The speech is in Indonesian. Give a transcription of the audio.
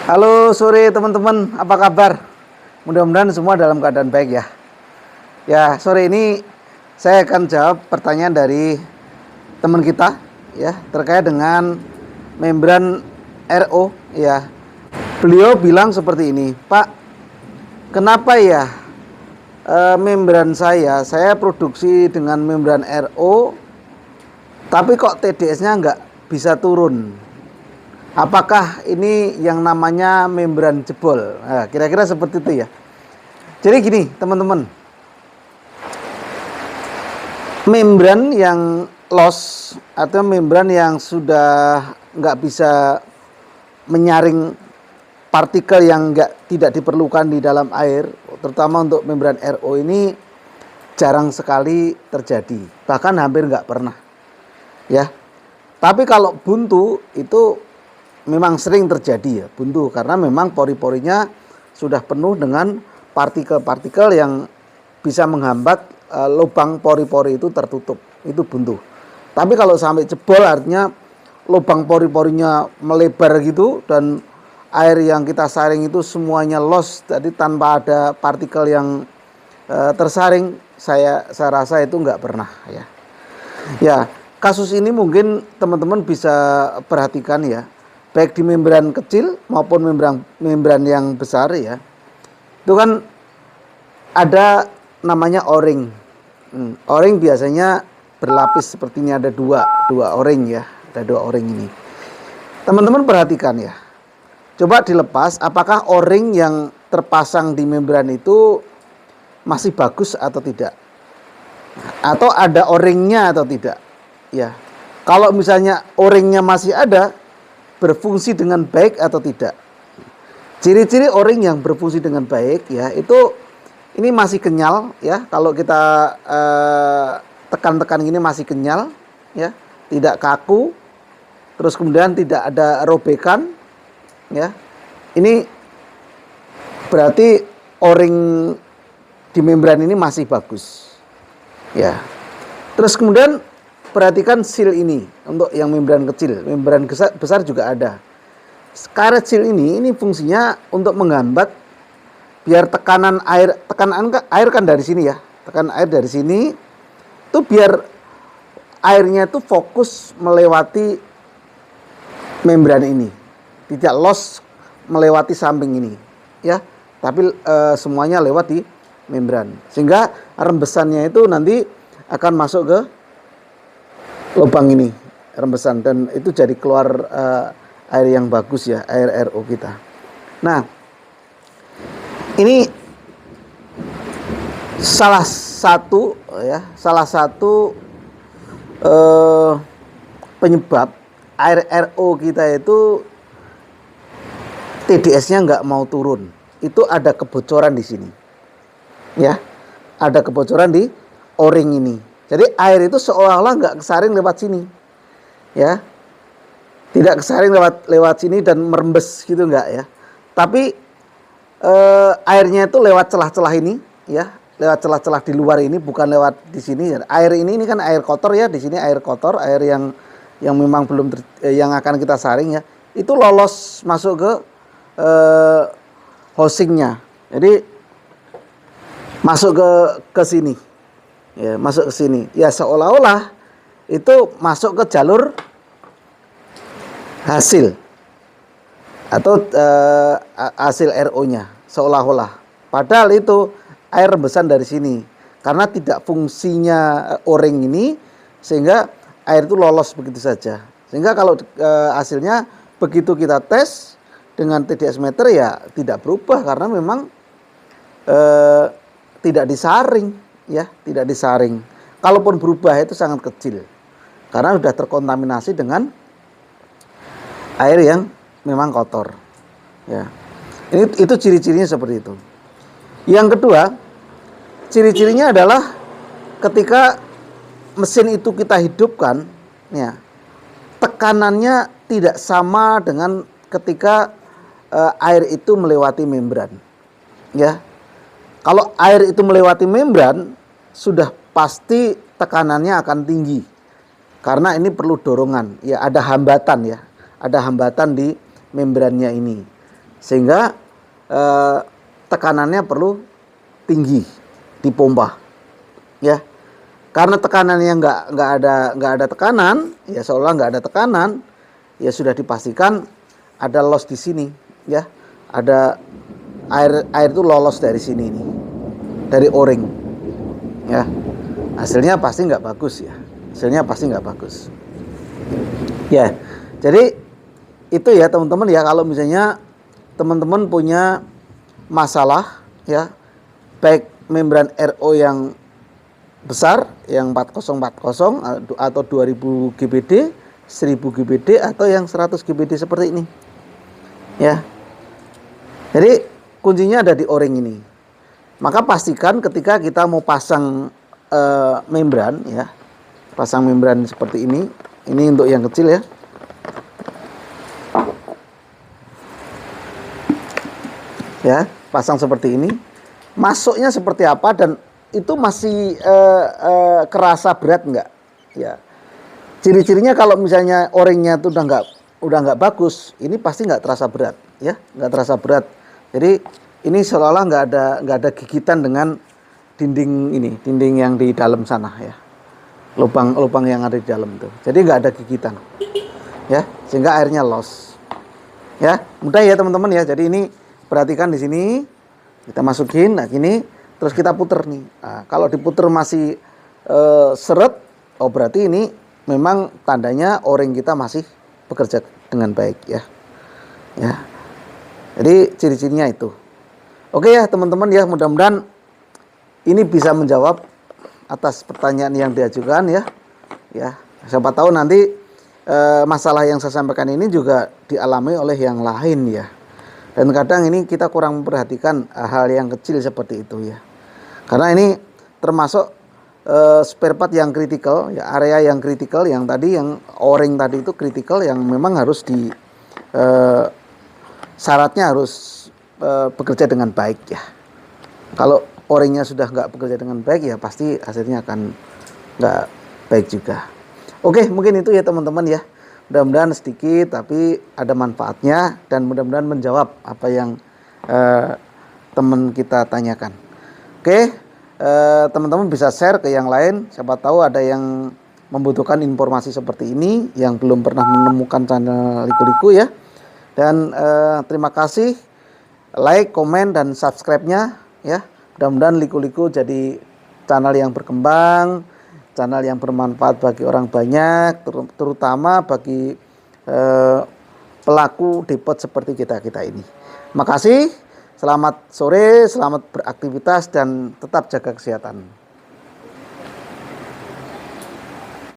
Halo sore teman-teman, apa kabar? Mudah-mudahan semua dalam keadaan baik ya. Ya, sore ini saya akan jawab pertanyaan dari teman kita ya terkait dengan membran RO ya. Beliau bilang seperti ini, Pak, kenapa ya membran saya produksi dengan membran RO tapi kok TDS-nya nggak bisa turun? Apakah ini yang namanya membran jebol? Nah, kira-kira seperti itu ya. Jadi gini teman-teman, membran yang loss atau membran yang sudah nggak bisa menyaring partikel yang tidak diperlukan di dalam air, terutama untuk membran RO ini jarang sekali terjadi, bahkan hampir nggak pernah ya. Tapi kalau buntu itu memang sering terjadi ya, buntu, karena memang pori-porinya sudah penuh dengan partikel-partikel yang bisa menghambat lubang pori-pori itu tertutup, itu buntu. Tapi kalau sampai jebol artinya lubang pori-porinya melebar gitu dan air yang kita saring itu semuanya loss, jadi tanpa ada partikel yang tersaring, saya rasa itu nggak pernah ya. Ya, kasus ini mungkin teman-teman bisa perhatikan ya, baik di membran kecil maupun membran yang besar ya. Itu kan ada namanya O-ring. O-ring biasanya berlapis seperti ini, ada dua O-ring ya, ada dua O-ring ini. Teman-teman perhatikan ya. Coba dilepas, apakah O-ring yang terpasang di membran itu masih bagus atau tidak? Atau ada O-ringnya atau tidak? Ya. Kalau misalnya O-ringnya masih ada, berfungsi dengan baik atau tidak? Ciri-ciri O-ring yang berfungsi dengan baik ya, itu ini masih kenyal ya. Kalau kita tekan-tekan gini masih kenyal ya, tidak kaku. Terus kemudian tidak ada robekan ya. Ini berarti O-ring di membran ini masih bagus ya. Terus kemudian perhatikan seal ini untuk yang membran kecil, membran besar juga ada. Karet seal ini fungsinya untuk menghambat biar tekanan air kan dari sini ya, tekanan air dari sini itu biar airnya itu fokus melewati membran ini, tidak loss melewati samping ini ya, tapi semuanya lewat di membran, sehingga rembesannya itu nanti akan masuk ke lubang ini, rembesan, dan itu jadi keluar air yang bagus ya, air RO kita. Nah, ini salah satu penyebab air RO kita itu TDS-nya nggak mau turun. Itu ada kebocoran di sini ya, ada kebocoran di O-ring ini. Jadi air itu seolah-olah nggak kesaring lewat sini, ya, tidak kesaring lewat sini dan merembes gitu nggak ya. Tapi airnya itu lewat celah-celah ini, ya, lewat celah-celah di luar ini, bukan lewat di sini. Air ini kan air kotor ya, di sini air kotor, air yang memang belum yang akan kita saring ya, itu lolos masuk ke housingnya. Jadi masuk ke sini. Ya, masuk ke sini. Ya, seolah-olah itu masuk ke jalur hasil atau hasil RO-nya, seolah-olah. Padahal itu air rembesan dari sini. Karena tidak fungsinya O-ring ini, sehingga air itu lolos begitu saja. Sehingga kalau hasilnya begitu kita tes dengan TDS meter ya tidak berubah, karena memang tidak disaring. Ya, tidak disaring. Kalaupun berubah itu sangat kecil, karena sudah terkontaminasi dengan air yang memang kotor. Ya, itu ciri-cirinya seperti itu. Yang kedua, ciri-cirinya adalah ketika mesin itu kita hidupkan, ya, tekanannya tidak sama dengan ketika air itu melewati membran. Ya, kalau air itu melewati membran, sudah pasti tekanannya akan tinggi, karena ini perlu dorongan ya, ada hambatan ya, ada hambatan di membrannya ini. sehingga tekanannya perlu tinggi, dipompa, ya. Karena tekanannya nggak ada tekanan, ya seolah nggak ada tekanan, ya sudah dipastikan ada loss di sini, ya. Ada air itu lolos dari sini nih, dari o-ring, ya. Hasilnya pasti nggak bagus, ya. Hasilnya pasti nggak bagus, ya. Jadi itu ya teman-teman ya, kalau misalnya teman-teman punya masalah, ya, baik membran RO yang besar yang 4040 atau 2000 GBD, 1000 GBD atau yang 100 GBD seperti ini. Ya. Jadi kuncinya ada di o-ring ini. Maka pastikan ketika kita mau pasang membran, ya. Pasang membran seperti ini. Ini untuk yang kecil, ya. Ya, pasang seperti ini. Masuknya seperti apa dan itu masih kerasa berat enggak? Ya. Ciri-cirinya kalau misalnya o-ringnya itu udah nggak bagus, ini pasti nggak terasa berat, ya, nggak terasa berat. Jadi ini seolah-olah nggak ada gigitan dengan dinding yang di dalam sana, ya, lubang yang ada di dalam itu. Jadi nggak ada gigitan, ya, sehingga airnya loss, ya. Mudah ya teman-teman ya. Jadi ini perhatikan di sini, kita masukin, nah gini. Terus kita puter nih. Nah, kalau diputer masih seret, oh berarti ini memang tandanya o-ring kita masih bekerja dengan baik, ya. Ya. Jadi ciri-cirinya itu. Oke ya teman-teman ya, mudah-mudahan ini bisa menjawab atas pertanyaan yang diajukan, ya. Ya, siapa tahu nanti masalah yang saya sampaikan ini juga dialami oleh yang lain, ya. Dan kadang ini kita kurang memperhatikan hal yang kecil seperti itu, ya. Karena ini termasuk spare part yang kritikal, ya, area yang kritikal yang tadi, yang o-ring tadi itu kritikal, yang memang harus syaratnya harus bekerja dengan baik, ya. Kalau o-ringnya sudah nggak bekerja dengan baik, ya pasti hasilnya akan nggak baik juga. Oke, mungkin itu ya teman-teman ya. Mudah-mudahan sedikit tapi ada manfaatnya dan mudah-mudahan menjawab apa yang teman kita tanyakan. Oke, teman-teman bisa share ke yang lain. Siapa tahu ada yang membutuhkan informasi seperti ini yang belum pernah menemukan channel Liku-Liku, ya. Dan terima kasih like, komen, dan subscribe-nya, ya. Mudah-mudahan Liku-Liku jadi channel yang berkembang, channel yang bermanfaat bagi orang banyak, terutama bagi pelaku depot seperti kita ini. Makasih. Selamat sore, selamat beraktivitas dan tetap jaga kesehatan.